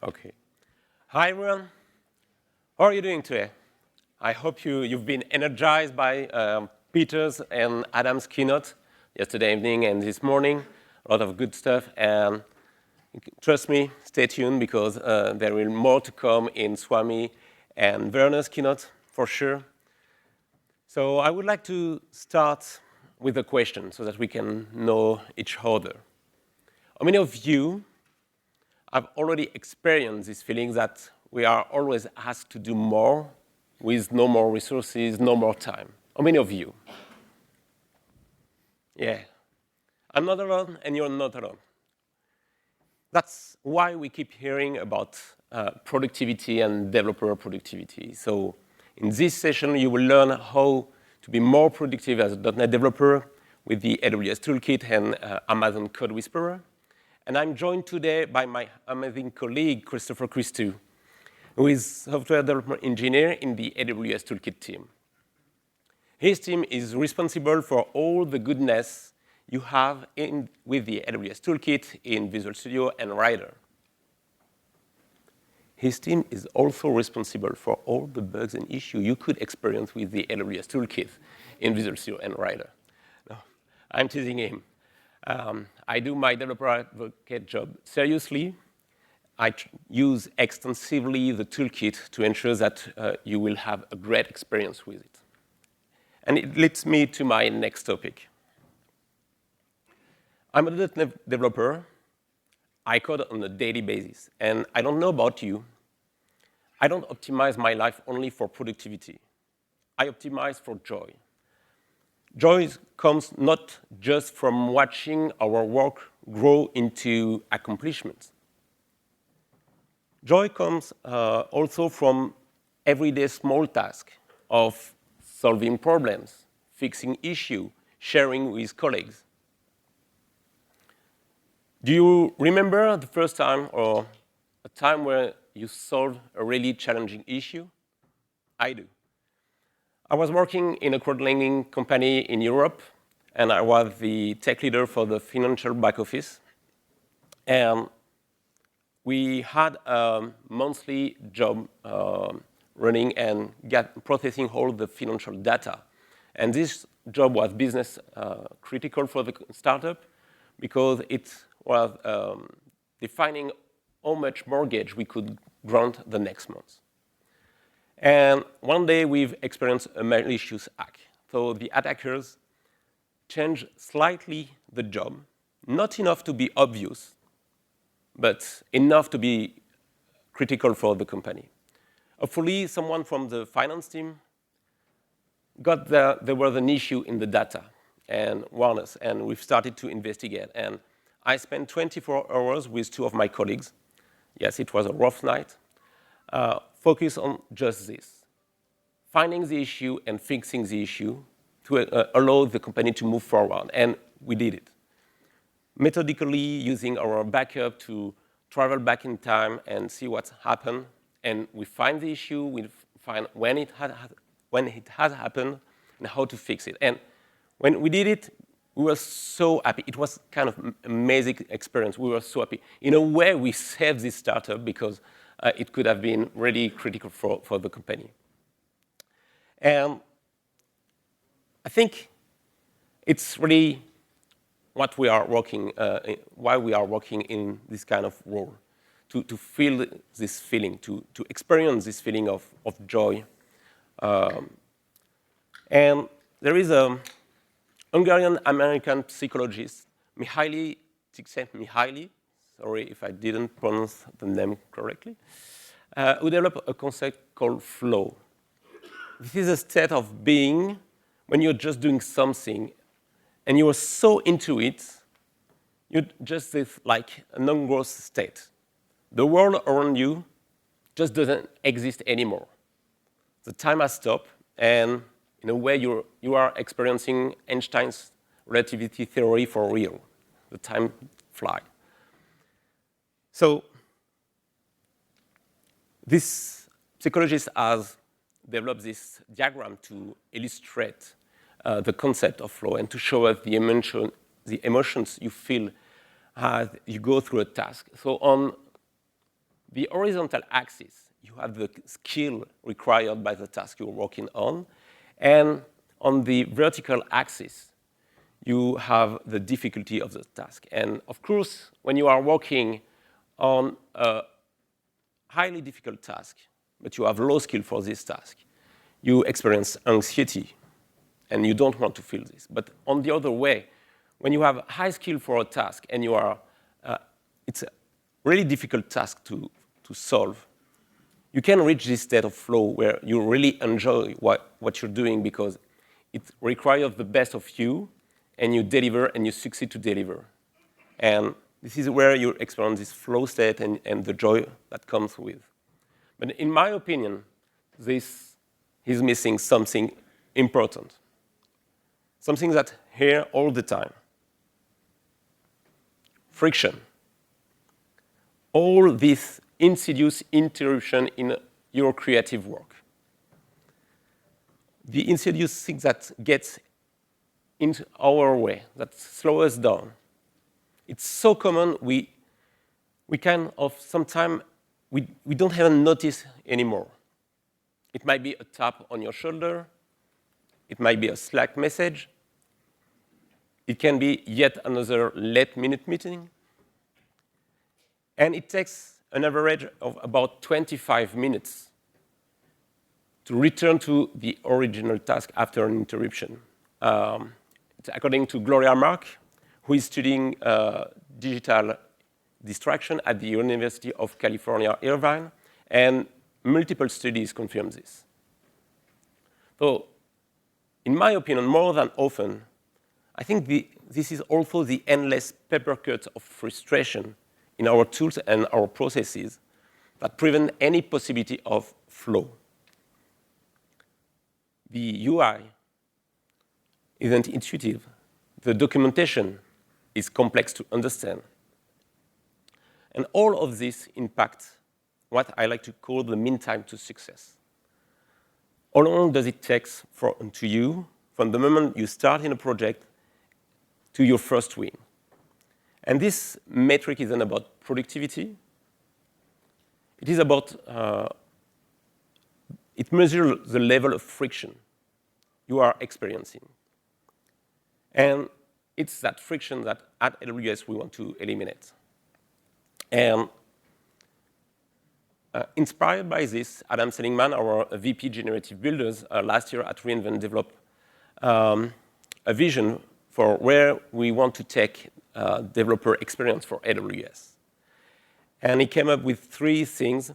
Okay. Hi, everyone. How are you doing today? I hope you've been energized by Peter's and Adam's keynote yesterday evening and this morning. A lot of good stuff. And trust me, stay tuned because there will be more to come in Swami and Werner's keynote for sure. So I would like to start with a question so that we can know each other. How many of you have already experienced this feeling that we are always asked to do more with no more resources, no more time? How many of you? Yeah. I'm not alone, and you're not alone. That's why we keep hearing about productivity and developer productivity. So in this session, you will learn how to be more productive as a .NET developer with the AWS Toolkit and Amazon CodeWhisperer. And I'm joined today by my amazing colleague, Christopher Christou, who is software development engineer in the AWS Toolkit team. His team is responsible for all the goodness you have with the AWS Toolkit in Visual Studio and Rider. His team is also responsible for all the bugs and issues you could experience with the AWS Toolkit in Visual Studio and Rider. No, I'm teasing him. I do my developer advocate job seriously. I use extensively the toolkit to ensure that you will have a great experience with it. And it leads me to my next topic. I'm a .NET developer. I code on a daily basis. And I don't know about you. I don't optimize my life only for productivity. I optimize for joy. Joy comes not just from watching our work grow into accomplishments. Joy comes also from everyday small tasks of solving problems, fixing issues, sharing with colleagues. Do you remember the first time or a time where you solved a really challenging issue? I do. I was working in a crowdlending company in Europe, and I was the tech leader for the financial back office. And we had a monthly job running and processing all the financial data. And this job was business critical for the startup because it was defining how much mortgage we could grant the next month. And one day, we've experienced a malicious hack. So the attackers changed slightly the job, not enough to be obvious, but enough to be critical for the company. Hopefully, someone from the finance team got there was an issue in the data and warned us, and we've started to investigate. And I spent 24 hours with two of my colleagues. Yes, it was a rough night. Focus on just this, finding the issue and fixing the issue to allow the company to move forward. And we did it. Methodically using our backup to travel back in time and see what's happened. And we find the issue, we find when it has happened and how to fix it. And when we did it, we were so happy. It was kind of an amazing experience. We were so happy. In a way, we saved this startup because it could have been really critical for the company. And I think it's really what we are working, why we are working in this kind of role, to feel this feeling, to experience this feeling of joy. And there is a Hungarian-American psychologist, Mihaly Csikszentmihalyi, sorry if I didn't pronounce the name correctly, who developed a concept called flow. This is a state of being when you're just doing something and you are so into it, you're just this, like a non-growth state. The world around you just doesn't exist anymore. The time has stopped, and in a way, you are experiencing Einstein's relativity theory for real. The time flies. So this psychologist has developed this diagram to illustrate the concept of flow and to show us the emotions you feel as you go through a task. So on the horizontal axis, you have the skill required by the task you're working on. And on the vertical axis, you have the difficulty of the task. And of course, when you are working on a highly difficult task, but you have low skill for this task, you experience anxiety, and you don't want to feel this. But on the other way, when you have high skill for a task and you are, it's a really difficult task to solve, you can reach this state of flow where you really enjoy what you're doing because it requires the best of you, and you deliver and you succeed to deliver. And this is where you experience this flow state and the joy that comes with. But in my opinion, this is missing something important, something that here all the time. Friction. All this insidious interruption in your creative work. The insidious thing that gets into our way, that slows us down. It's so common, we kind of sometimes, we don't even notice anymore. It might be a tap on your shoulder. It might be a Slack message. It can be yet another late-minute meeting. And it takes an average of about 25 minutes to return to the original task after an interruption. According to Gloria Mark, who is studying digital distraction at the University of California, Irvine, and multiple studies confirm this. So, in my opinion, more than often, I think this is also the endless paper cut of frustration in our tools and our processes that prevent any possibility of flow. The UI isn't intuitive. The documentation is complex to understand. And all of this impacts what I like to call the mean time to success. How long does it take to you from the moment you start in a project to your first win? And this metric isn't about productivity. It is about, it measures the level of friction you are experiencing. And it's that friction that at AWS we want to eliminate. And inspired by this, Adam Seligman, our VP Generative Builders, last year at re:Invent developed a vision for where we want to take developer experience for AWS. And he came up with 3 things,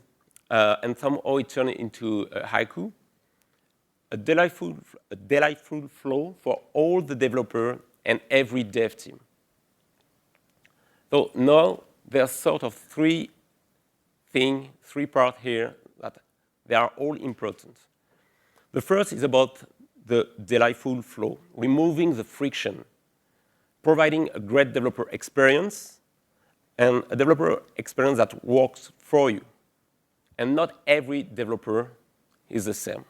and somehow it turned into a haiku. A delightful flow for all the developer and every dev team. So now there's sort of 3 parts here that they are all important. The first is about the delightful flow, removing the friction, providing a great developer experience, and a developer experience that works for you. And not every developer is the same.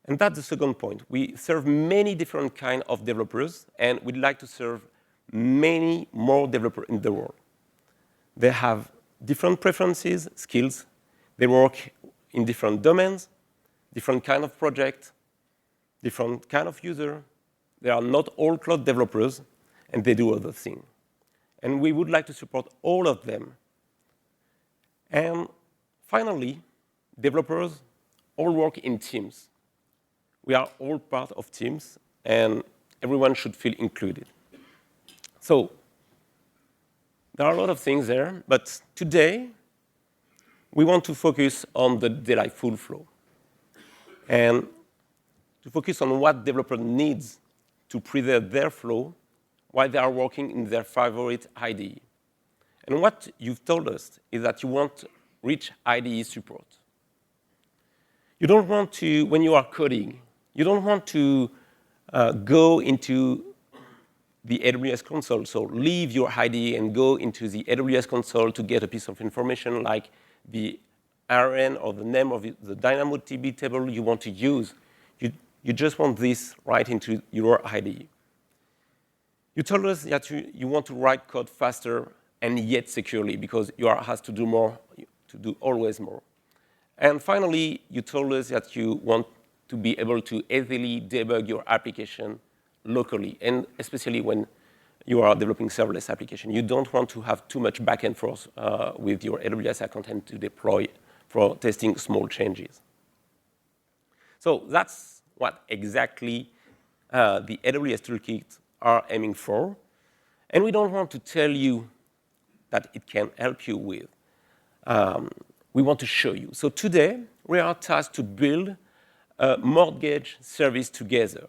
And that's the second point. We serve many different kinds of developers, and we'd like to serve many more developers in the world. They have different preferences, skills. They work in different domains, different kind of project, different kind of user. They are not all cloud developers, and they do other things. And we would like to support all of them. And finally, developers all work in teams. We are all part of teams, and everyone should feel included. So there are a lot of things there, but today we want to focus on the delightful flow and to focus on what developer needs to preserve their flow while they are working in their favorite IDE. And what you've told us is that you want rich IDE support. You don't want to, when you are coding, you don't want to go into the AWS console, so leave your IDE and go into the AWS console to get a piece of information like the RN or the name of the DynamoDB table you want to use. You just want this right into your IDE. You told us that you want to write code faster and yet securely, because you have to do more, to do always more. And finally, you told us that you want to be able to easily debug your application locally, and especially when you are developing serverless application. You don't want to have too much back and forth with your AWS account and to deploy for testing small changes. So that's what exactly the AWS Toolkit are aiming for. And we don't want to tell you that it can help you with. We want to show you. So today, we are tasked to build a mortgage service together.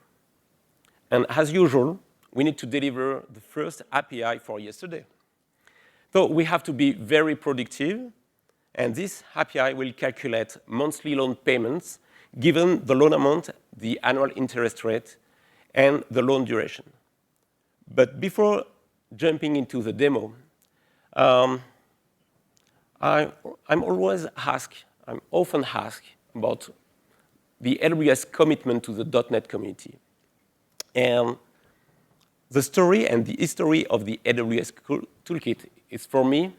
And as usual, we need to deliver the first API for yesterday. So we have to be very productive, and this API will calculate monthly loan payments given the loan amount, the annual interest rate, and the loan duration. But before jumping into the demo, I'm often asked about the AWS commitment to the .NET community. And the story and the history of the AWS Toolkit is, for me,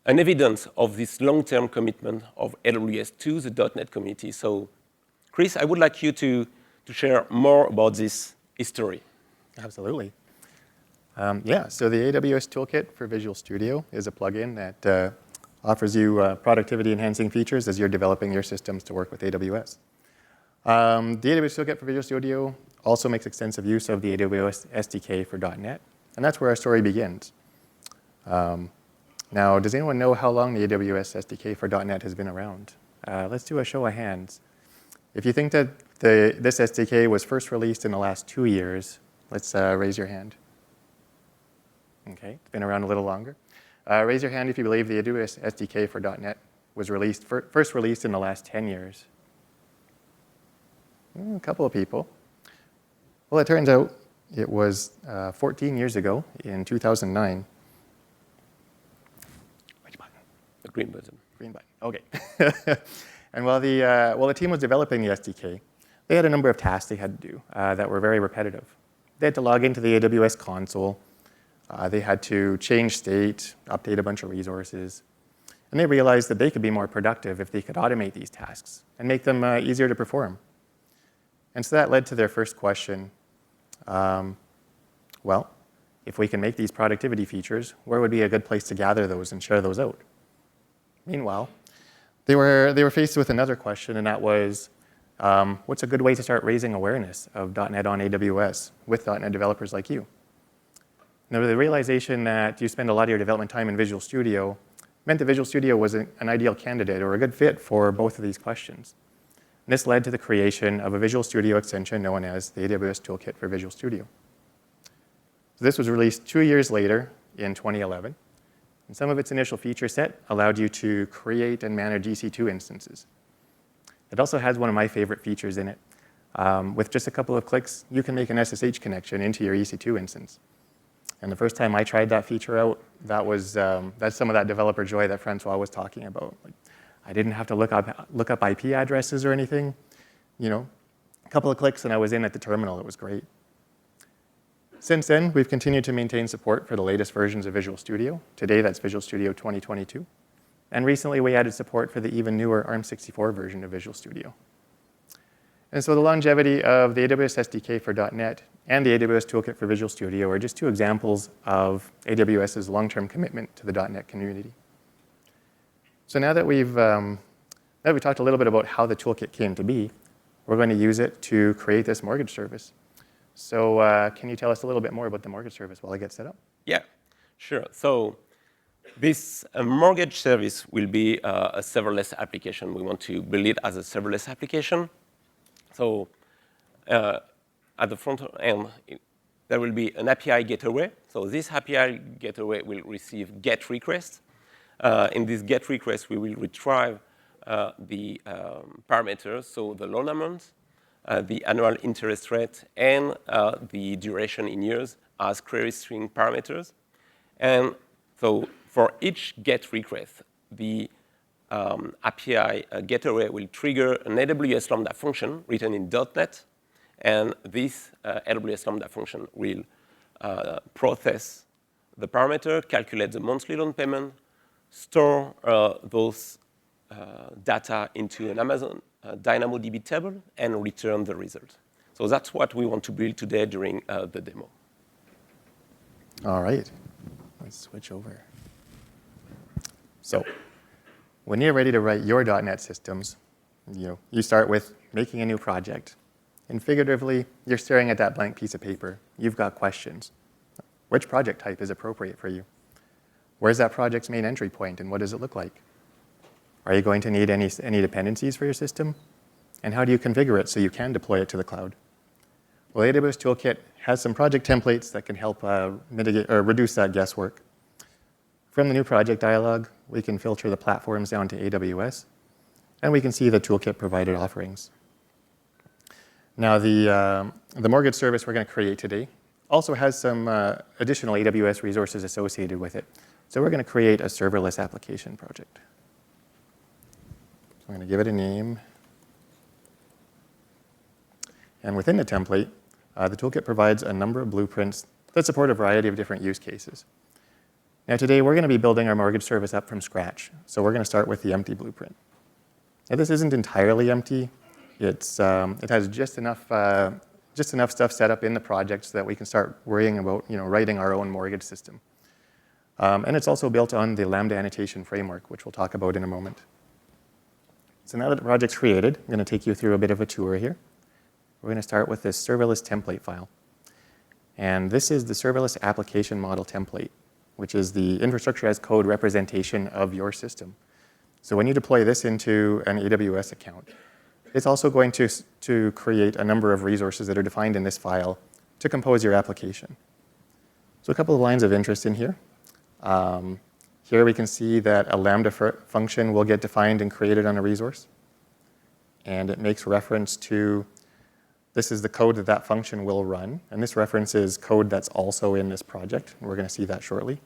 an evidence of this long-term commitment of AWS to the .NET community. So, Chris, I would like you to share more about this history. Absolutely. Yeah, so the AWS Toolkit for Visual Studio is a plugin that offers you productivity-enhancing features as you're developing your systems to work with AWS. The AWS Toolkit for Visual Studio also makes extensive use of the AWS SDK for .NET, and that's where our story begins. Now, does anyone know how long the AWS SDK for .NET has been around? Let's do a show of hands. If you think that this SDK was first released in the last 2 years, let's raise your hand. Okay, it's been around a little longer. Raise your hand if you believe the AWS SDK for .NET was first released in the last 10 years. A couple of people. Well, it turns out it was 14 years ago in 2009. Which button? The green button. Green button, okay. And while the team was developing the SDK, they had a number of tasks they had to do that were very repetitive. They had to log into the AWS console. They had to change state, update a bunch of resources. And they realized that they could be more productive if they could automate these tasks and make them easier to perform. And so that led to their first question. Well, if we can make these productivity features, where would be a good place to gather those and share those out? Meanwhile, they were faced with another question, and that was, what's a good way to start raising awareness of .NET on AWS with .NET developers like you? Now, the realization that you spend a lot of your development time in Visual Studio meant that Visual Studio was an ideal candidate or a good fit for both of these questions. And this led to the creation of a Visual Studio extension known as the AWS Toolkit for Visual Studio. So this was released 2 years later in 2011. And some of its initial feature set allowed you to create and manage EC2 instances. It also has one of my favorite features in it. With just a couple of clicks, you can make an SSH connection into your EC2 instance. And the first time I tried that feature out, that's some of that developer joy that Francois was talking about. Like, I didn't have to look up IP addresses or anything. You know, a couple of clicks and I was in at the terminal. It was great. Since then, we've continued to maintain support for the latest versions of Visual Studio. Today, that's Visual Studio 2022. And recently, we added support for the even newer ARM64 version of Visual Studio. And so the longevity of the AWS SDK for .NET and the AWS Toolkit for Visual Studio are just two examples of AWS's long-term commitment to the .NET community. So now that we've talked a little bit about how the toolkit came to be, we're going to use it to create this mortgage service. So can you tell us a little bit more about the mortgage service while I get set up? Yeah, sure. So this mortgage service will be a serverless application. We want to build it as a serverless application. So at the front end, there will be an API gateway. So this API gateway will receive GET requests. In this GET request, we will retrieve the parameters, so the loan amount, the annual interest rate, and the duration in years as query string parameters. And so for each GET request, the API gateway will trigger an AWS Lambda function written in .NET, and this AWS Lambda function will process the parameter, calculate the monthly loan payment, store those data into an Amazon DynamoDB table, and return the result. So that's what we want to build today during the demo. All right, let's switch over. So when you're ready to write your .NET systems, you start with making a new project. And figuratively, you're staring at that blank piece of paper. You've got questions. Which project type is appropriate for you? Where's that project's main entry point, and what does it look like? Are you going to need any dependencies for your system? And how do you configure it so you can deploy it to the cloud? Well, AWS Toolkit has some project templates that can help mitigate or reduce that guesswork. From the new project dialog, we can filter the platforms down to AWS, and we can see the Toolkit provided offerings. Now, the mortgage service we're going to create today also has some additional AWS resources associated with it. So we're going to create a serverless application project. So I'm going to give it a name. And within the template, the Toolkit provides a number of blueprints that support a variety of different use cases. Now today, we're going to be building our mortgage service up from scratch. So we're going to start with the empty blueprint. Now this isn't entirely empty. It has just enough stuff set up in the project so that we can start worrying about writing our own mortgage system. And it's also built on the Lambda annotation framework, which we'll talk about in a moment. So now that the project's created, I'm going to take you through a bit of a tour here. We're going to start with this serverless template file. And this is the serverless application model template, which is the infrastructure as code representation of your system. So when you deploy this into an AWS account, it's also going to create a number of resources that are defined in this file to compose your application. So a couple of lines of interest in here. Here we can see that a Lambda function will get defined and created on a resource. And it makes reference to, this is the code that that function will run. And this references code that's also in this project. We're going to see that shortly.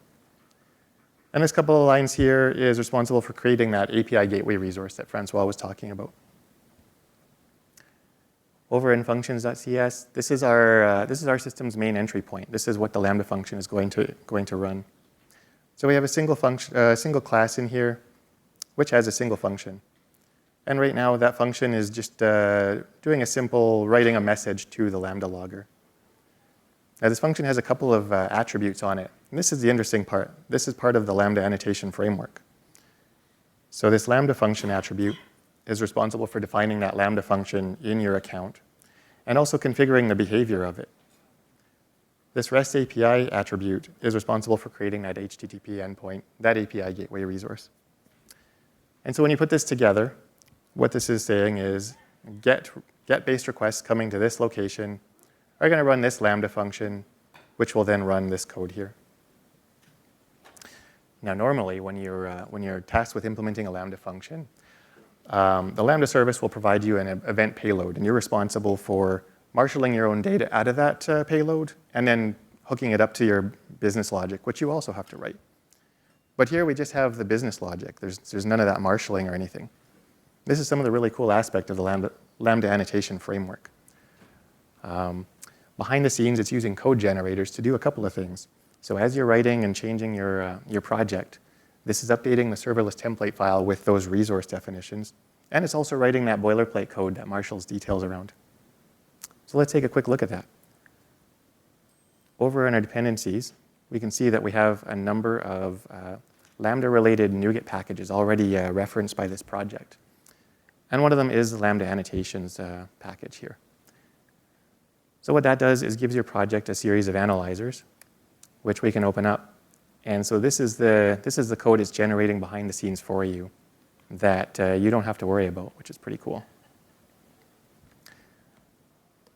And this couple of lines here is responsible for creating that API gateway resource that Francois was talking about. Over in functions.cs, this is our system's main entry point. This is what the Lambda function is going to run. So we have a single class in here, which has a single function. And right now, that function is just doing a simple writing a message to the Lambda logger. Now, this function has a couple of attributes on it. And this is the interesting part. This is part of the Lambda annotation framework. So this Lambda function attribute is responsible for defining that Lambda function in your account and also configuring the behavior of it. This REST API attribute is responsible for creating that HTTP endpoint, that API gateway resource. And so when you put this together, what this is saying is get-based requests coming to this location are going to run this Lambda function, which will then run this code here. Now, normally, when you're tasked with implementing a Lambda function, the Lambda service will provide you an event payload, and you're responsible for marshaling your own data out of that payload and then hooking it up to your business logic, which you also have to write. But here we just have the business logic. There's none of that marshaling or anything. This is some of the really cool aspect of the Lambda annotation framework. Behind the scenes, it's using code generators to do a couple of things. So as you're writing and changing your project, this is updating the serverless template file with those resource definitions. And it's also writing that boilerplate code that marshals details around. So let's take a quick look at that. Over in our dependencies, we can see that we have a number of Lambda-related NuGet packages already referenced by this project. And one of them is the Lambda annotations package here. So what that does is gives your project a series of analyzers, which we can open up. And so this is the code it's generating behind the scenes for you that you don't have to worry about, which is pretty cool.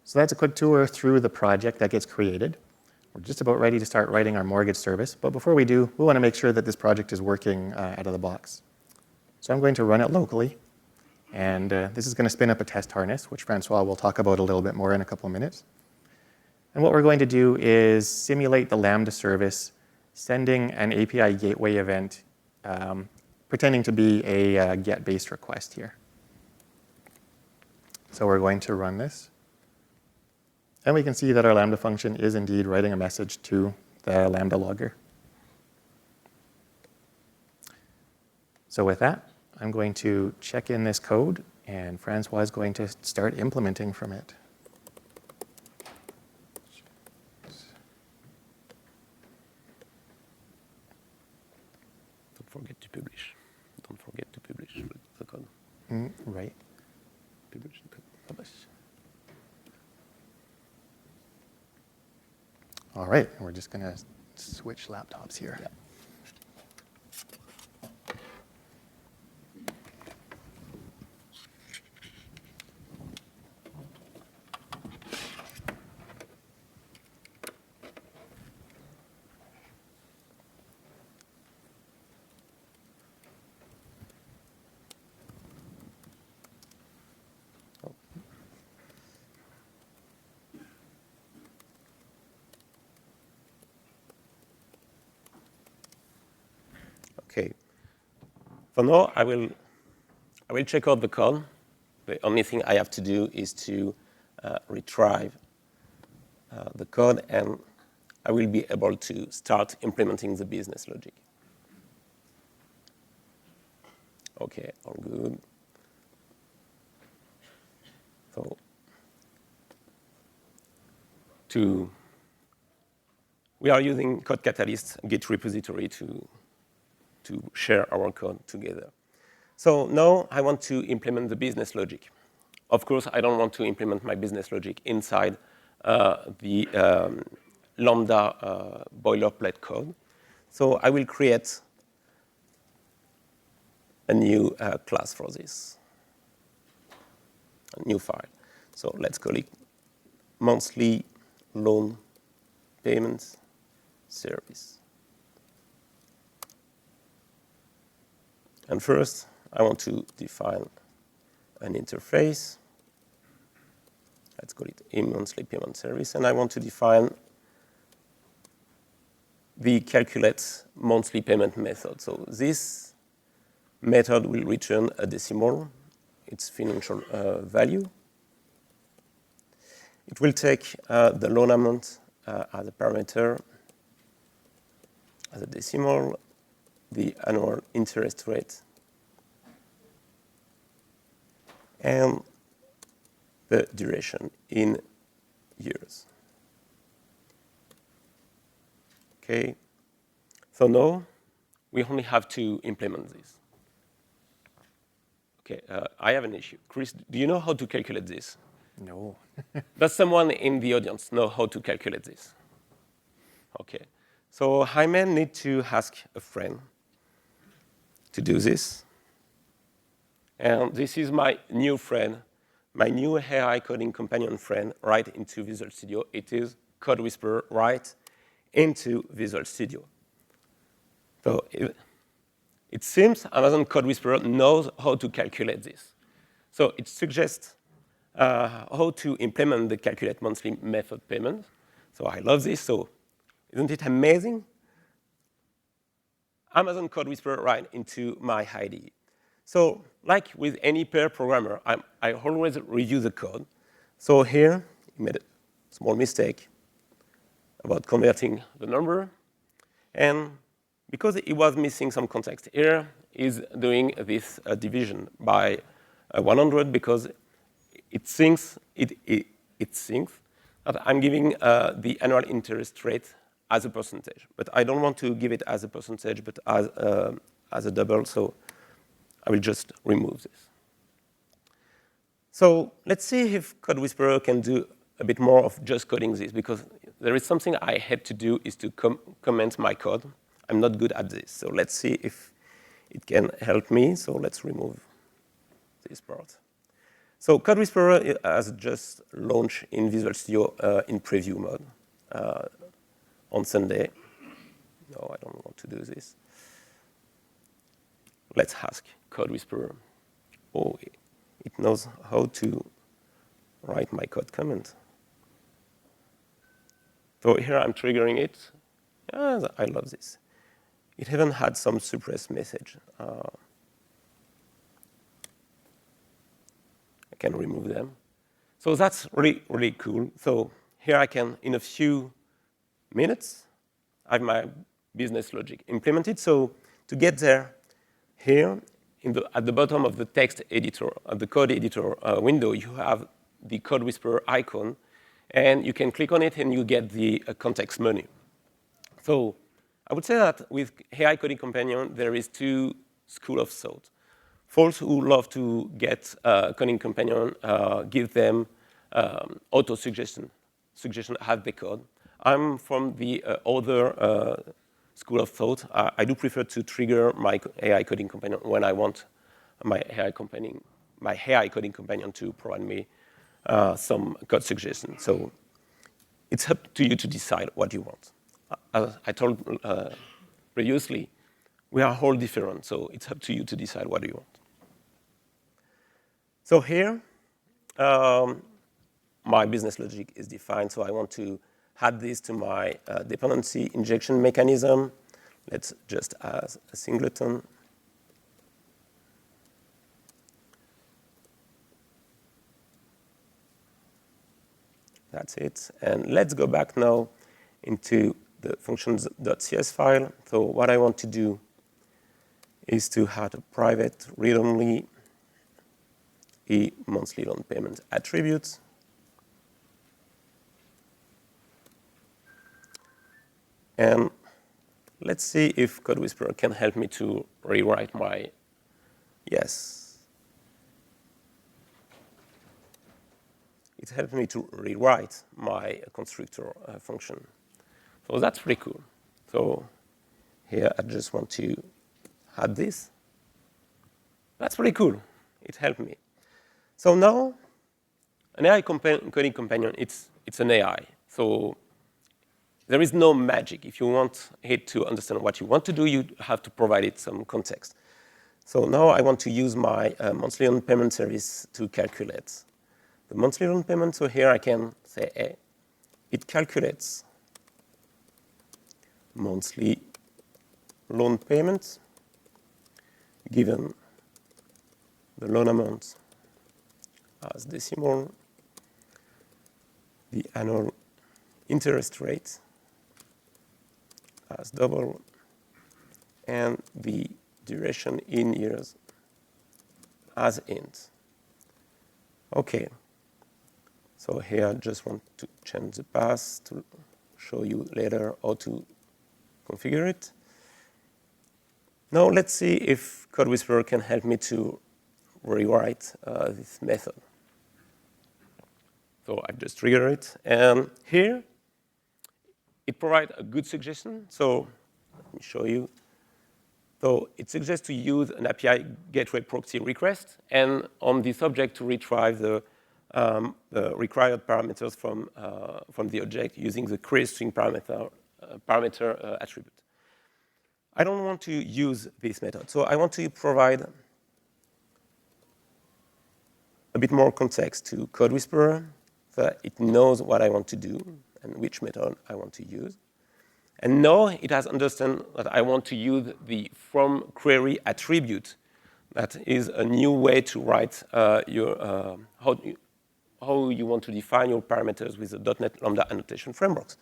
So that's a quick tour through the project that gets created. We're just about ready to start writing our mortgage service. But before we do, we want to make sure that this project is working out of the box. So I'm going to run it locally. And this is going to spin up a test harness, which Francois will talk about a little bit more in a couple of minutes. And what we're going to do is simulate the Lambda service sending an API gateway event, pretending to be a get-based request here. So we're going to run this. And we can see that our Lambda function is indeed writing a message to the Lambda logger. So with that, I'm going to check in this code, and Francois is going to start implementing from it. Don't forget to publish. Don't forget to publish the code. Right. Publish the code. Publish. All right, we're just going to switch laptops here. Yeah. Okay. For now, I will check out the code. The only thing I have to do is to retrieve the code, and I will be able to start implementing the business logic. Okay, all good. So we are using Code Catalyst Git repository to share our code together. So now I want to implement the business logic. Of course, I don't want to implement my business logic inside the Lambda boilerplate code. So I will create a new class for this, a new file. So let's call it monthly loan payment service. And first, I want to define an interface. Let's call it a monthly payment service. And I want to define the calculate monthly payment method. So this method will return a decimal, its financial value. It will take the loan amount as a parameter, as a decimal, the annual interest rate, and the duration in years. Okay, so now we only have to implement this. Okay, I have an issue. Chris, do you know how to calculate this? No. Does someone in the audience know how to calculate this? Okay, so I may need to ask a friend to do this. And this is my new friend, my new AI coding companion friend, right into Visual Studio. It is CodeWhisperer right into Visual Studio. So it seems Amazon CodeWhisperer knows how to calculate this. So it suggests how to implement the calculate monthly method payment. So I love this. So isn't it amazing? Amazon CodeWhisperer right into my IDE. So like with any pair programmer, I always review the code. So here, he made a small mistake about converting the number. And because it was missing some context here, he's doing this division by 100 because it thinks that I'm giving the annual interest rate as a percentage. But I don't want to give it as a percentage, but as a double. So I will just remove this. So let's see if CodeWhisperer can do a bit more of just coding this, because there is something I had to do is to comment my code. I'm not good at this. So let's see if it can help me. So let's remove this part. So CodeWhisperer has just launched in Visual Studio in preview mode on Sunday. No, I don't want to do this. Let's ask CodeWhisperer. Oh, it knows how to write my code comment. So here I'm triggering it. I love this. It even had some suppressed message. I can remove them. So that's really, really cool. So here I can, in a few minutes, have my business logic implemented. So to get there, here, at the bottom of the text editor, the code editor window, you have the CodeWhisperer icon, and you can click on it and you get the context menu. So I would say that with AI Coding Companion, there is two schools of thought. Folks who love to get Coding Companion, give them auto-suggestion as they code. I'm from the other school of thought. I do prefer to trigger my AI Coding Companion when I want my AI Coding Companion to provide me some code suggestions. So it's up to you to decide what you want. As I told previously, we are all different, so it's up to you to decide what you want. So here, my business logic is defined, so I want to add this to my dependency injection mechanism. Let's just add a singleton. That's it. And let's go back now into the functions.cs file. So what I want to do is to add a private read-only monthly loan payment attribute. And let's see if CodeWhisperer can help me to rewrite my, yes. It helped me to rewrite my constructor function. So that's pretty cool. So here I just want to add this. That's pretty cool. It helped me. So now, an AI coding companion, it's an AI. So there is no magic. If you want it to understand what you want to do, you have to provide it some context. So now I want to use my monthly loan payment service to calculate the monthly loan payment. So here I can say, hey, it calculates monthly loan payment given the loan amount as decimal, the annual interest rate as double, and the duration in years as int. Okay. So here I just want to change the path to show you later how to configure it. Now let's see if CodeWhisperer can help me to rewrite this method. So I've just triggered it, and here it provides a good suggestion. So let me show you. So it suggests to use an API gateway proxy request, and on this object to retrieve the required parameters from the object using the queryString parameter attribute. I don't want to use this method, so I want to provide a bit more context to CodeWhisperer so that it knows what I want to do and which method I want to use. And now it has understood that I want to use the from query attribute. That is a new way to write your how you want to define your parameters with the .NET Lambda annotation frameworks.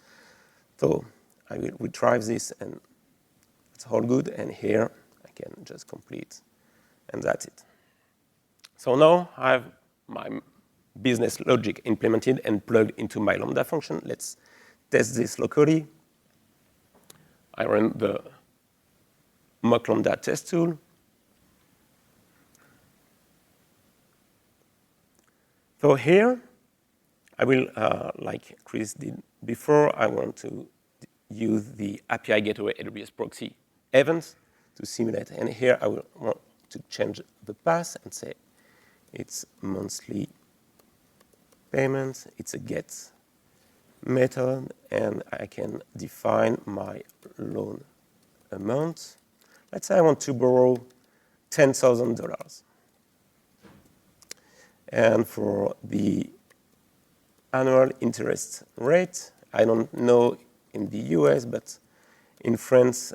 So I will retrieve this, and it's all good. And here I can just complete, and that's it. So now I have my business logic implemented and plugged into my Lambda function. Let's test this locally. I run the mock Lambda test tool. So here, I will, like Chris did before, I want to use the API gateway AWS proxy events to simulate. And here I will want to change the path and say it's monthly payment. It's a get method, and I can define my loan amount. Let's say I want to borrow $10,000. And for the annual interest rate, I don't know in the US, but in France,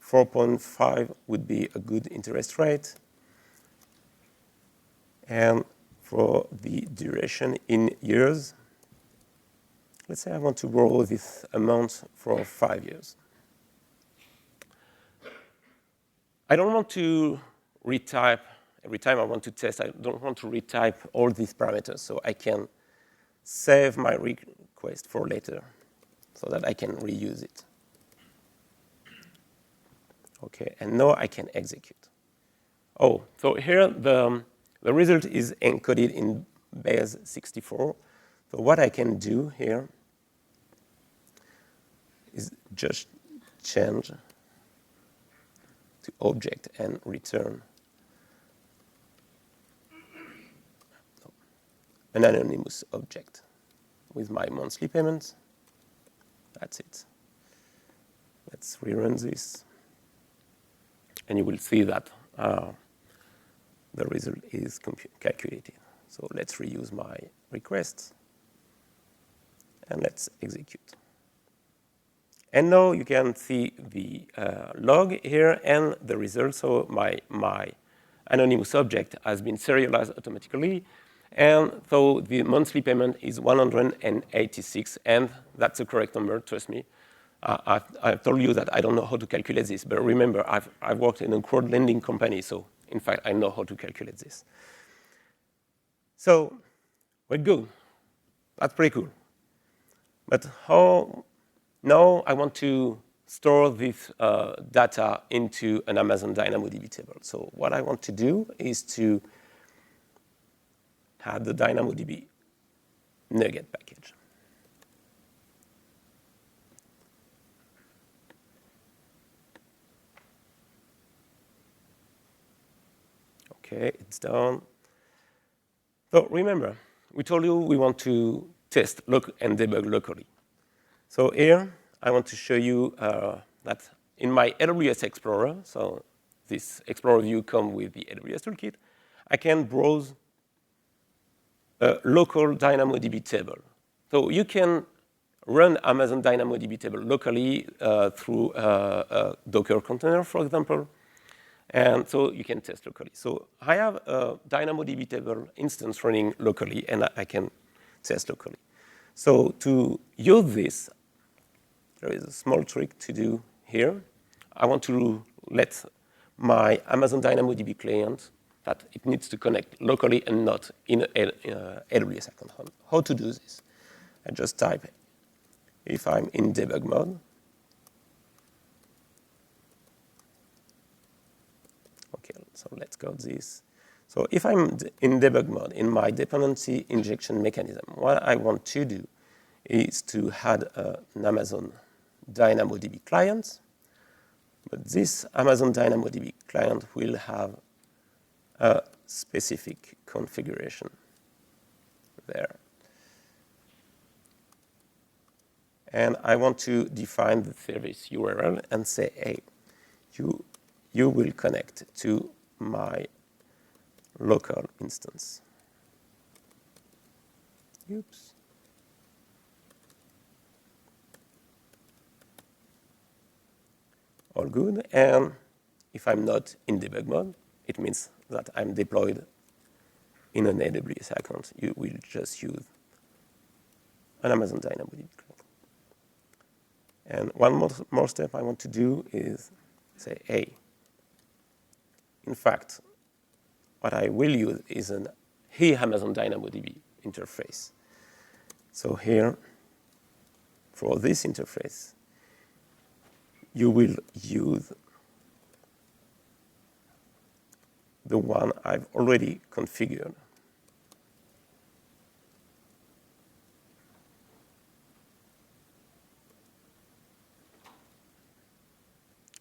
4.5 would be a good interest rate. And for the duration in years, let's say I want to borrow this amount for 5 years. I don't want to retype every time I want to test. I don't want to retype all these parameters, so I can save my request for later so that I can reuse it. Okay, and now I can execute. Oh, so here the result is encoded in base 64. So what I can do here is just change to object and return an anonymous object with my monthly payments. That's it. Let's rerun this. And you will see that the result is calculated. So let's reuse my request. And let's execute. And now you can see the log here and the result. So my anonymous object has been serialized automatically. And so the monthly payment is 186, and that's the correct number, trust me. I've told you that I don't know how to calculate this, but remember, I've worked in a crowd lending company, so in fact, I know how to calculate this. So we're good. That's pretty cool. But how now I want to store this data into an Amazon DynamoDB table. So what I want to do is to have the DynamoDB NuGet package. Okay, it's done. So remember, we told you we want to test, look, and debug locally. So here, I want to show you that in my AWS Explorer, so this Explorer view comes with the AWS Toolkit, I can browse a local DynamoDB table. So you can run Amazon DynamoDB table locally through a Docker container, for example, and so you can test locally. So I have a DynamoDB table instance running locally, and I can test locally. So to use this, there is a small trick to do here. I want to let my Amazon DynamoDB client that it needs to connect locally and not in an AWS account. How to do this? I just type, if I'm in debug mode, okay, so let's go this. So if I'm in debug mode, in my dependency injection mechanism, what I want to do is to add an Amazon DynamoDB client. But this Amazon DynamoDB client will have a specific configuration there. And I want to define the service URL and say, hey, you will connect to my local instance. Oops. All good. And if I'm not in debug mode, it means that I'm deployed in an AWS account. You will just use an Amazon DynamoDB client. And one more step I want to do is say, hey, in fact, what I will use is an Amazon DynamoDB interface. So here, for this interface, you will use the one I've already configured.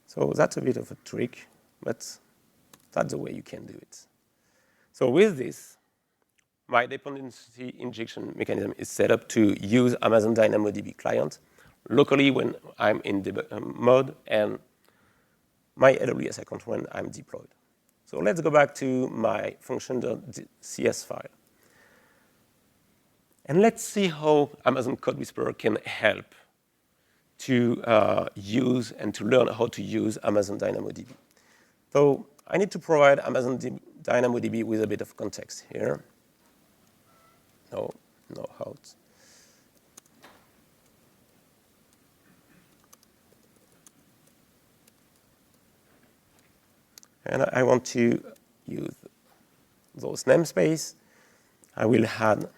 So that's a bit of a trick, but that's the way you can do it. So with this, my dependency injection mechanism is set up to use Amazon DynamoDB client locally when I'm in debug mode and my AWS account when I'm deployed. So let's go back to my function.cs file. And let's see how Amazon CodeWhisperer can help to use and to learn how to use Amazon DynamoDB. So I need to provide Amazon DynamoDB with a bit of context here. No how. And I want to use those namespace. I will add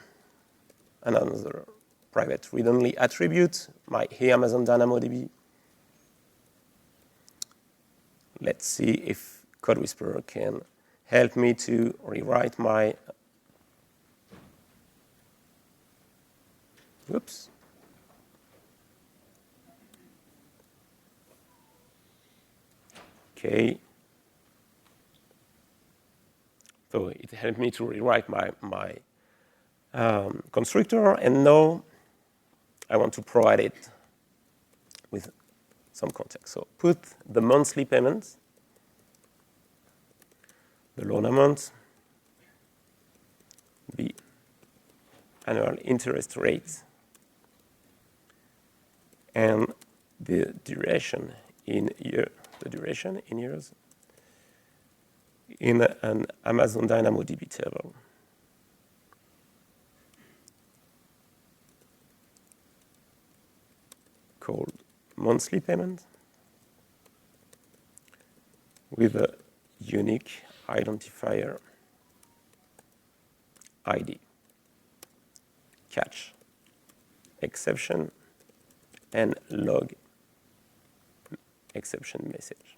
another private read-only attribute, my Amazon DynamoDB. Let's see if CodeWhisperer can help me to rewrite my, oops. Okay. So it helped me to rewrite my constructor, and now I want to provide it with some context. So put the monthly payments, the loan amount, the annual interest rate, and the duration in years in an Amazon DynamoDB table. Called monthly payment with a unique identifier ID, catch, exception, and log exception message.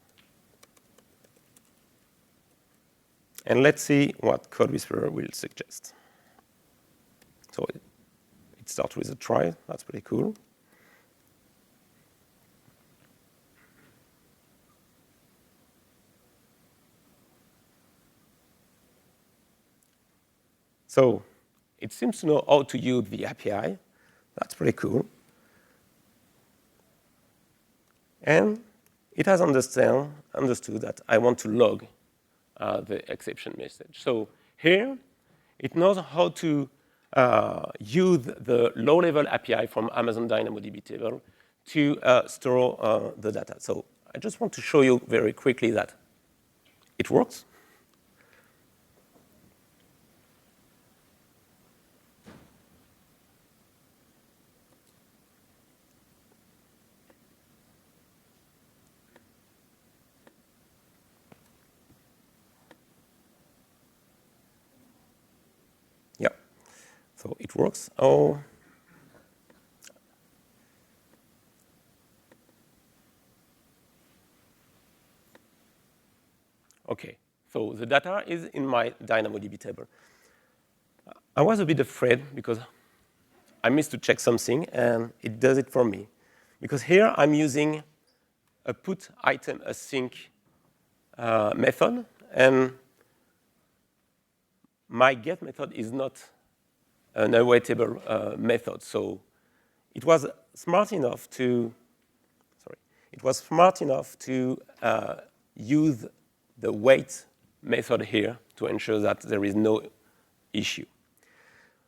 And let's see what CodeWhisperer will suggest. So it starts with a try. That's pretty cool. So it seems to know how to use the API. That's pretty cool. And it has understood that I want to log the exception message. So here, it knows how to use the low-level API from Amazon DynamoDB table to store the data. So I just want to show you very quickly that it works. So it works. Oh, okay. So the data is in my DynamoDB table. I was a bit afraid because I missed to check something, and it does it for me. Because here I'm using a put item async method, and my get method is not an awaitable method. So it was smart enough to, use the wait method here to ensure that there is no issue.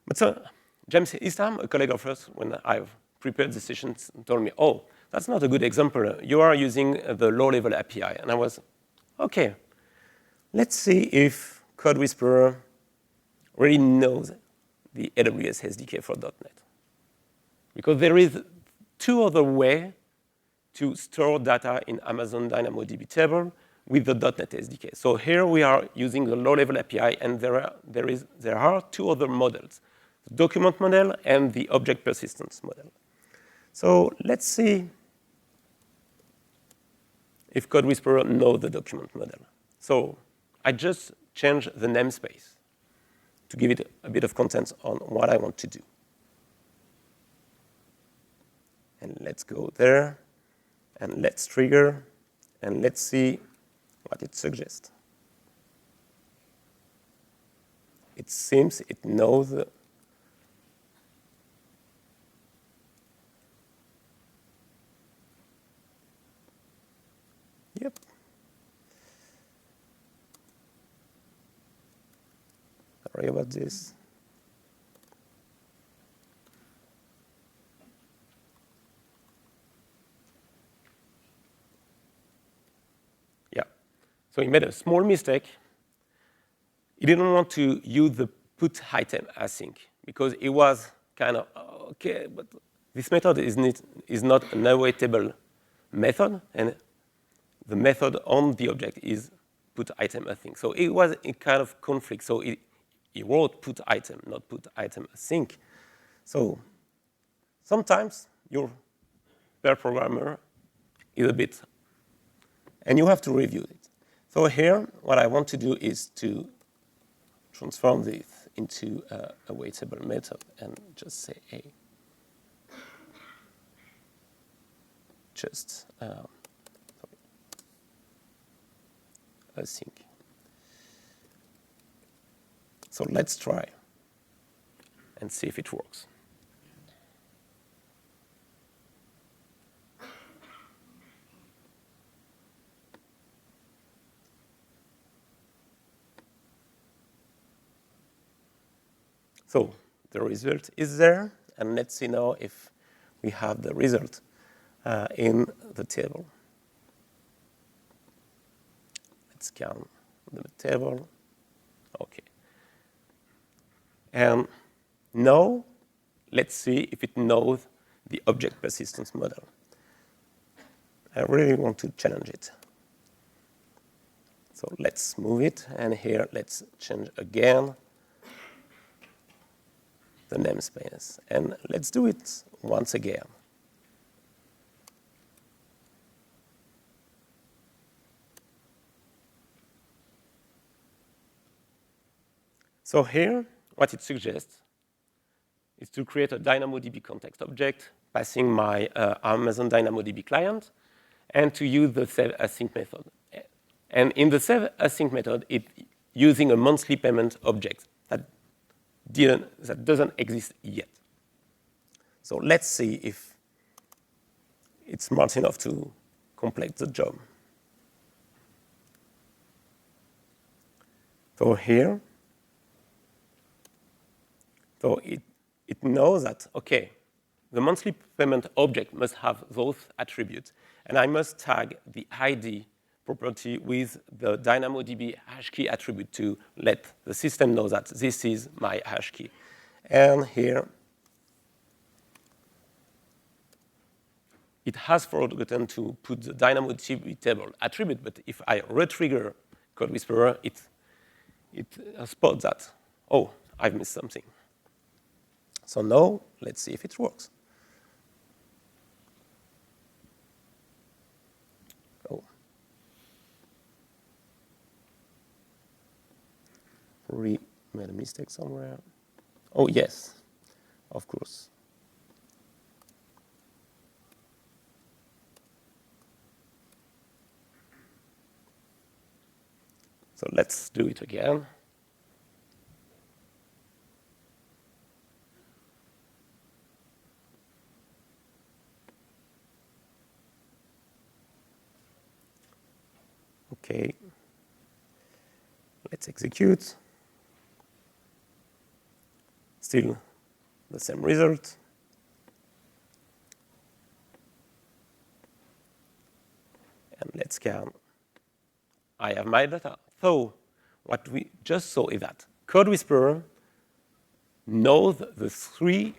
But so James Eastham, a colleague of ours, when I've prepared the sessions, told me, oh, that's not a good example. You are using the low-level API. And I was, OK, let's see if CodeWhisperer really knows the AWS SDK for .NET. Because there is two other ways to store data in Amazon DynamoDB table with the .NET SDK. So here we are using the low-level API, and there are two other models, the document model and the object persistence model. So let's see if CodeWhisperer knows the document model. So I just changed the namespace to give it a bit of content on what I want to do. And let's go there, and let's trigger, and let's see what it suggests. It seems it knows yep. Sorry about this. Yeah. So he made a small mistake. He didn't want to use the put item async because it was kind of, OK, but this method is not an awaitable method, and the method on the object is put item async. So it was a kind of conflict. So it wrote put item, not put item async. So sometimes your pair programmer is a bit, and you have to review it. So here, what I want to do is to transform this into a waitable method and just say, hey, just async. So let's try and see if it works. So the result is there, and let's see now if we have the result in the table. Let's scan the table. OK. And now, let's see if it knows the object persistence model. I really want to challenge it. So let's move it. And here, let's change again the namespace. And let's do it once again. So here, what it suggests is to create a DynamoDB context object, passing my Amazon DynamoDB client, and to use the save async method. And in the save async method, it's using a monthly payment object that doesn't exist yet. So let's see if it's smart enough to complete the job. So here, so it knows that, OK, the monthly payment object must have those attributes. And I must tag the ID property with the DynamoDB hash key attribute to let the system know that this is my hash key. And here, it has forgotten to put the DynamoDB table attribute. But if I retrigger CodeWhisperer, it spots that, oh, I've missed something. So now, let's see if it works. Oh. We made a mistake somewhere. Oh, yes, of course. So let's do it again. OK. Let's execute. Still the same result. And let's scan. I have my data. So what we just saw is that CodeWhisperer knows the 3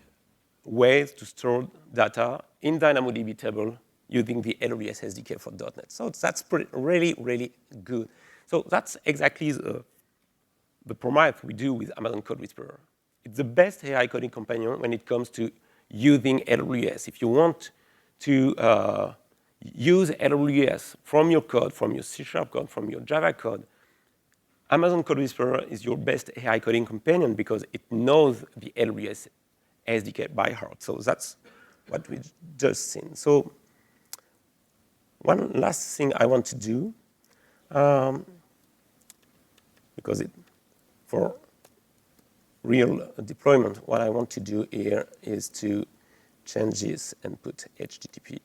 ways to store data in DynamoDB table using the AWS SDK for .NET. So that's really, really good. So that's exactly the promise we do with Amazon CodeWhisperer. It's the best AI coding companion when it comes to using AWS. If you want to use AWS from your code, from your C# code, from your Java code, Amazon CodeWhisperer is your best AI coding companion because it knows the AWS SDK by heart. So that's what we just seen. So one last thing I want to do, because for real deployment, what I want to do here is to change this and put HTTP.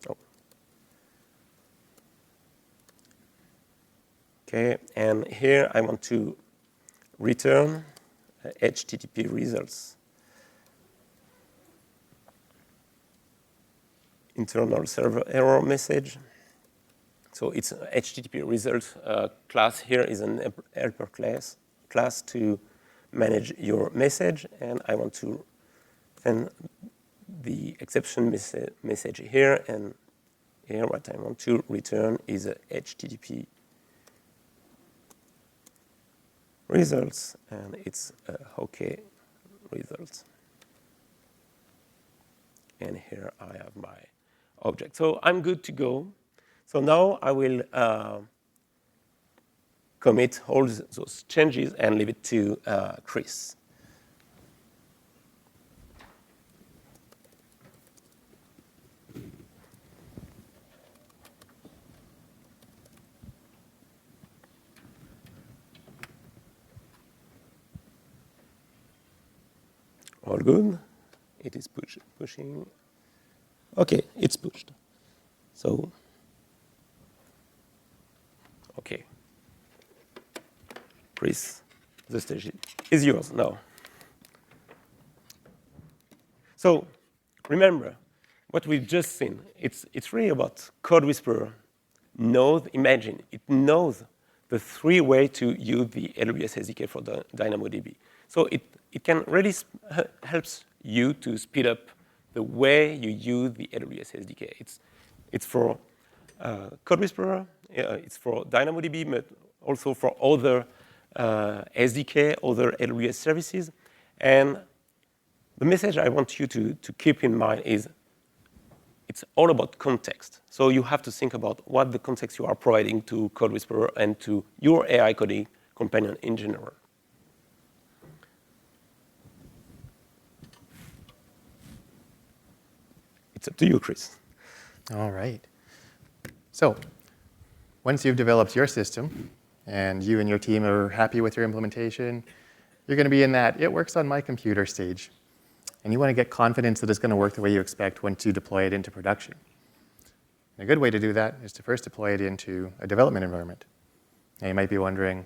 Oh. OK, and here I want to return HTTP results. Internal server error message. So it's an HTTP result class here is an helper class to manage your message. And I want to send the exception message here and here what I want to return is a HTTP results, and it's OK results. And here I have my object. So I'm good to go. So now I will commit all those changes and leave it to Chris. All good. It is pushing. OK, it's pushed. So, OK. Chris, the stage is yours now. So, remember what we've just seen. It's really about CodeWhisperer. Imagine, it knows the 3 ways to use the AWS SDK for the DynamoDB. So it can really helps you to speed up the way you use the AWS SDK. It's for CodeWhisperer, it's for DynamoDB, but also for other SDK, other AWS services. And the message I want you to keep in mind is it's all about context. So you have to think about what the context you are providing to CodeWhisperer and to your AI coding companion in general. It's up to you, Chris. All right. So once you've developed your system and you and your team are happy with your implementation, you're going to be in that it works on my computer stage. And you want to get confidence that it's going to work the way you expect once you deploy it into production. And a good way to do that is to first deploy it into a development environment. Now you might be wondering,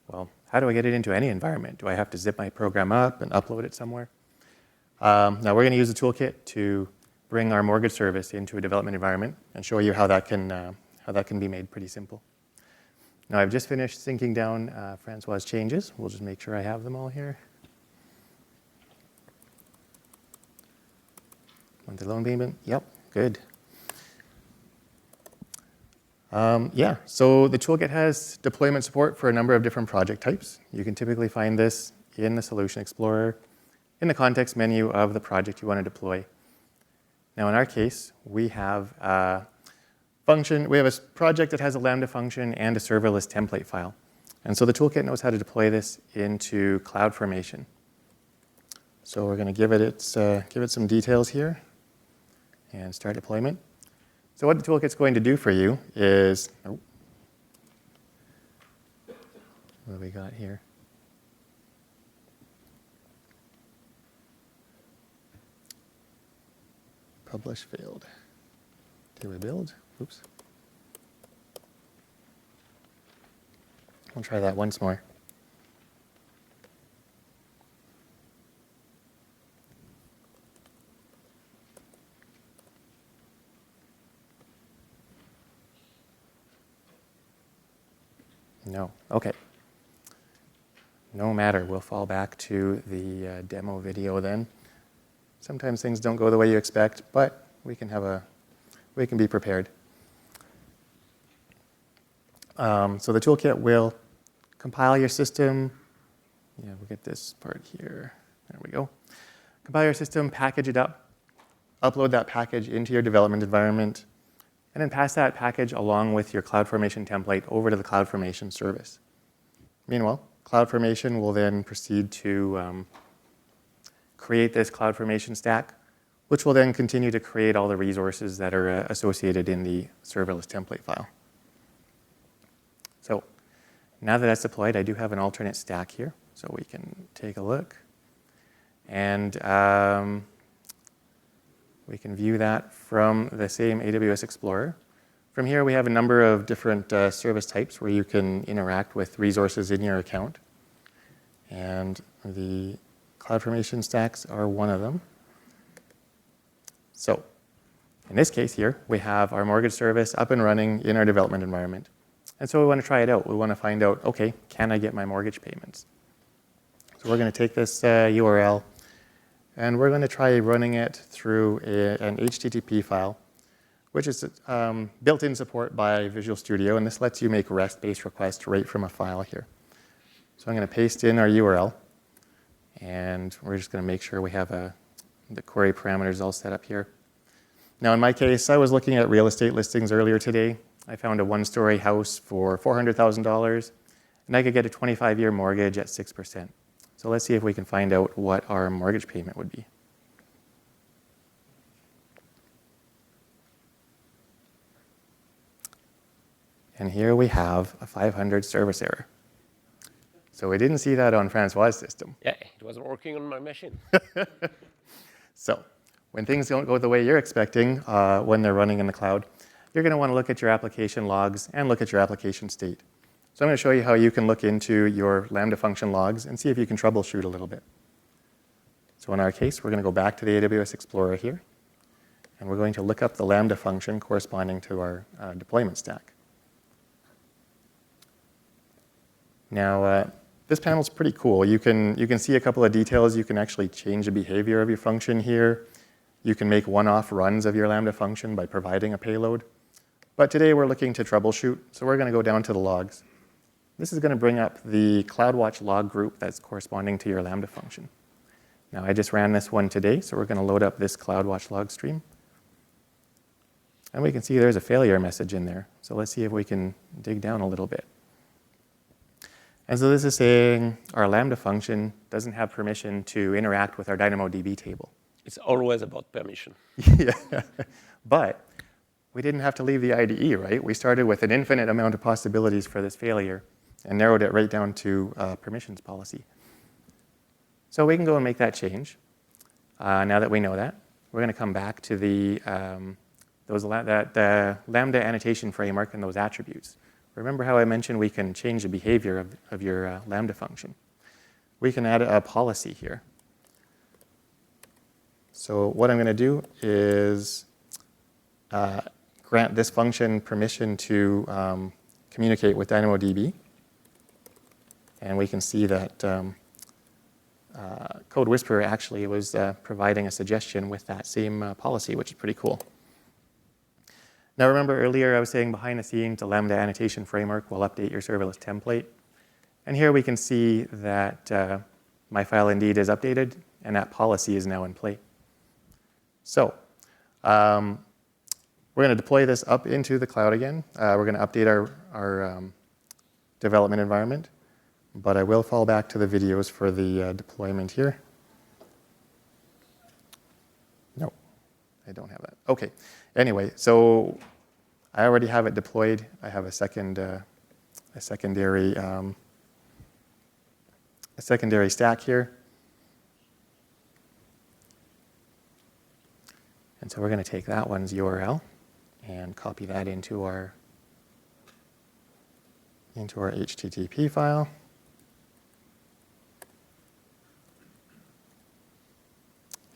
well, how do I get it into any environment? Do I have to zip my program up and upload it somewhere? Now we're going to use a toolkit to bring our mortgage service into a development environment and show you how that can be made pretty simple. Now I've just finished syncing down Francois' changes. We'll just make sure I have them all here. Want the loan payment? Yep, good. Yeah, so the toolkit has deployment support for a number of different project types. You can typically find this in the Solution Explorer in the context menu of the project you want to deploy. Now in our case, we have a project that has a Lambda function and a serverless template file. And so the toolkit knows how to deploy this into CloudFormation. So we're going to give it some details here and start deployment. So what the toolkit's going to do for you is, what do we got here? Publish failed. Did we build? Oops. I'll try that once more. No. OK. No matter. We'll fall back to the demo video then. Sometimes things don't go the way you expect, but we can be prepared. So the toolkit will compile your system. Yeah, we'll get this part here. There we go. Compile your system, package it up, upload that package into your development environment, and then pass that package along with your CloudFormation template over to the CloudFormation service. Meanwhile, CloudFormation will then proceed to create this CloudFormation stack, which will then continue to create all the resources that are associated in the serverless template file. So now that that's deployed, I do have an alternate stack here, so we can take a look. And we can view that from the same AWS Explorer. From here, we have a number of different service types where you can interact with resources in your account. And the CloudFormation stacks are one of them. So in this case here, we have our mortgage service up and running in our development environment. And so we want to try it out. We want to find out, OK, can I get my mortgage payments? So we're going to take this URL, and we're going to try running it through an HTTP file which is built-in support by Visual Studio, and this lets you make REST-based requests right from a file here. So I'm going to paste in our URL, and we're just going to make sure we have the query parameters all set up here. Now, in my case, I was looking at real estate listings earlier today. I found a one-story house for $400,000, and I could get a 25-year mortgage at 6%. So let's see if we can find out what our mortgage payment would be. And here we have a 500 service error. So we didn't see that on Francois' system. Yeah, it wasn't working on my machine. So when things don't go the way you're expecting when they're running in the cloud, you're going to want to look at your application logs and look at your application state. So I'm going to show you how you can look into your Lambda function logs and see if you can troubleshoot a little bit. So in our case, we're going to go back to the AWS Explorer here, and we're going to look up the Lambda function corresponding to our deployment stack. Now, this panel is pretty cool. You can see a couple of details. You can actually change the behavior of your function here. You can make one-off runs of your Lambda function by providing a payload. But today we're looking to troubleshoot, so we're going to go down to the logs. This is going to bring up the CloudWatch log group that's corresponding to your Lambda function. Now, I just ran this one today, so we're going to load up this CloudWatch log stream. And we can see there's a failure message in there. So let's see if we can dig down a little bit. And so this is saying our Lambda function doesn't have permission to interact with our DynamoDB table. It's always about permission. Yeah, but we didn't have to leave the IDE, right? We started with an infinite amount of possibilities for this failure and narrowed it right down to permissions policy. So we can go and make that change. Now that we know that, we're going to come back to the Lambda annotation framework and those attributes. Remember how I mentioned we can change the behavior of your Lambda function. We can add a policy here. So what I'm going to do is grant this function permission to communicate with DynamoDB. And we can see that CodeWhisperer actually was providing a suggestion with that same policy, which is pretty cool. Now remember earlier I was saying behind the scenes, the Lambda annotation framework will update your serverless template. And here we can see that my file indeed is updated and that policy is now in play. So we're going to deploy this up into the cloud again. We're going to update our development environment, but I will fall back to the videos for the deployment here. No, I don't have that. Okay. Anyway, so I already have it deployed. I have a secondary stack here. And so we're going to take that one's URL and copy that into our HTTP file.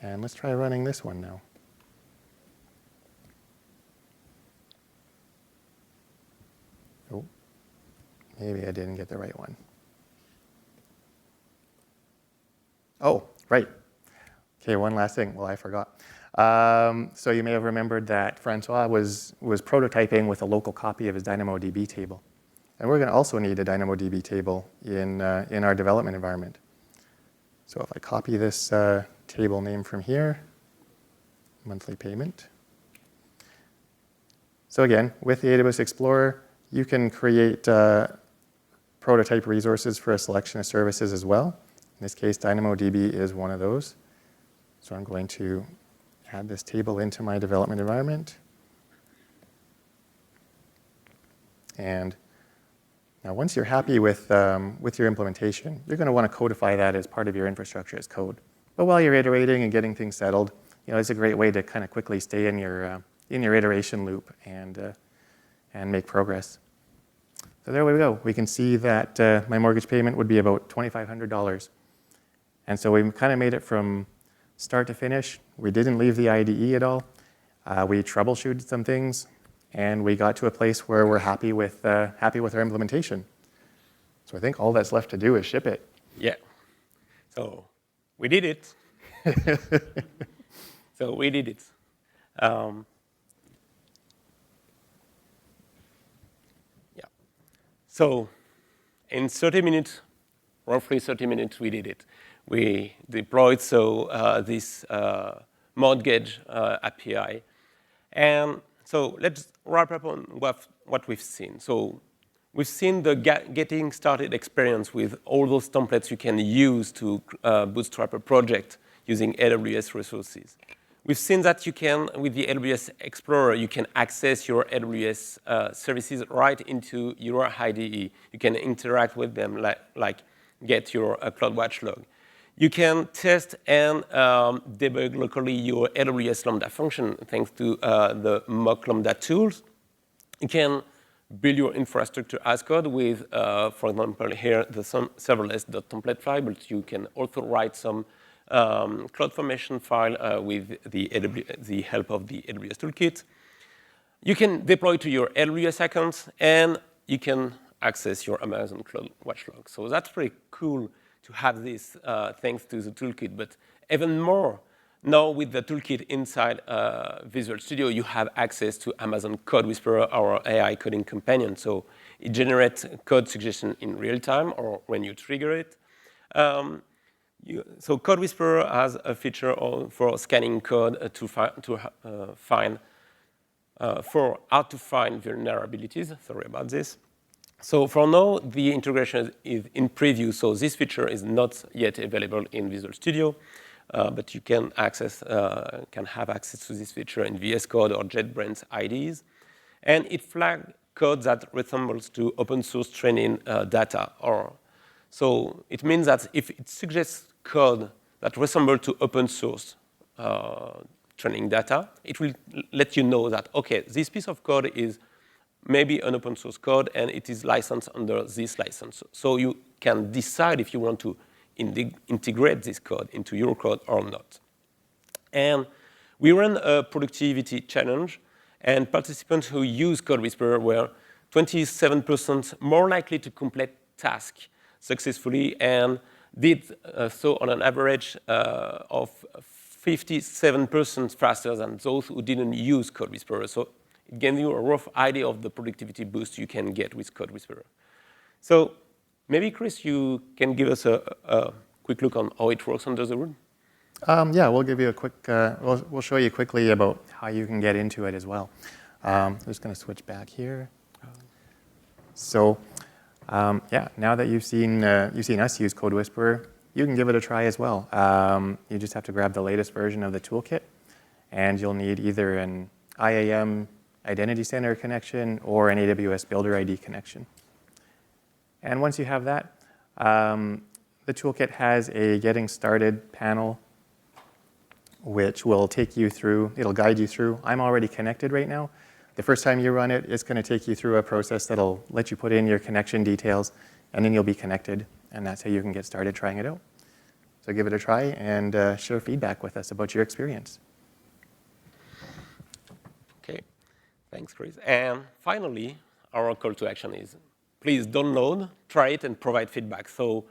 And let's try running this one now. Oh, maybe I didn't get the right one. Oh, right. Okay, one last thing. Well, I forgot. So you may have remembered that Francois was prototyping with a local copy of his DynamoDB table. And we're going to also need a DynamoDB table in our development environment. So if I copy this table name from here, monthly payment. So again, with the AWS Explorer, you can create prototype resources for a selection of services as well. In this case, DynamoDB is one of those. So I'm going to add this table into my development environment. And now once you're happy with your implementation, you're going to want to codify that as part of your infrastructure as code. But while you're iterating and getting things settled, it's a great way to kind of quickly stay in your iteration loop and make progress. So there we go. We can see that my mortgage payment would be about $2,500. And so we kind of made it from start to finish. We didn't leave the IDE at all. We troubleshooted some things, and we got to a place where we're happy with our implementation. So I think all that's left to do is ship it. Yeah. So we did it. So we did it. So in 30 minutes, roughly 30 minutes, we did it. We deployed this mortgage API. And so let's wrap up on what we've seen. So we've seen the getting started experience with all those templates you can use to bootstrap a project using AWS resources. We've seen that you can, with the AWS Explorer, you can access your AWS services right into your IDE. You can interact with them, like get your CloudWatch log. You can test and debug locally your AWS Lambda function thanks to the mock Lambda tools. You can build your infrastructure as code with, for example, here, the serverless.template file, but you can also write some CloudFormation file with the help of the AWS Toolkit. You can deploy to your AWS account, and you can access your Amazon CloudWatch log. So that's pretty cool to have this thanks to the toolkit. But even more, now with the toolkit inside Visual Studio, you have access to Amazon CodeWhisperer, our AI coding companion. So it generates code suggestion in real time or when you trigger it. So CodeWhisperer has a feature for scanning code for how to find vulnerabilities. Sorry about this. So for now, the integration is in preview, so this feature is not yet available in Visual Studio, but you can have access to this feature in VS Code or JetBrains IDEs. And it flags code that resembles to open source training data. So it means that if it suggests code that resembles to open source training data, it will let you know that, OK, this piece of code is maybe an open source code, and it is licensed under this license. So you can decide if you want to integrate this code into your code or not. And we ran a productivity challenge, and participants who used CodeWhisperer were 27% more likely to complete tasks successfully and did so on an average of 57% faster than those who didn't use CodeWhisperer. So it gives you a rough idea of the productivity boost you can get with CodeWhisperer. So maybe, Chris, you can give us a quick look on how it works under the hood. Yeah, we'll give you a quick, we'll show you quickly about how you can get into it as well. I'm just going to switch back here. So yeah, now that you've seen us use CodeWhisperer, you can give it a try as well. You just have to grab the latest version of the toolkit, and you'll need either an IAM Identity Center connection or an AWS Builder ID connection. And once you have that, the toolkit has a Getting Started panel, which will take you through, it'll guide you through. I'm already connected right now. The first time you run it, it's going to take you through a process that'll let you put in your connection details, and then you'll be connected, and that's how you can get started trying it out. So give it a try and share feedback with us about your experience. OK, thanks, Chris. And finally, our call to action is, please download, try it, and provide feedback. So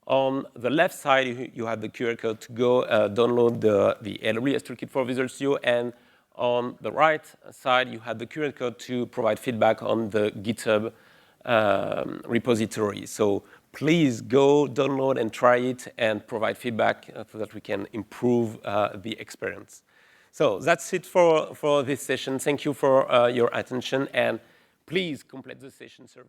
on the left side, you have the QR code to go download the AWS Toolkit for Visual Studio, and on the right side, you have the QR code to provide feedback on the GitHub repository. So please go download and try it and provide feedback so that we can improve the experience. So that's it for this session. Thank you for your attention, and please complete the session survey.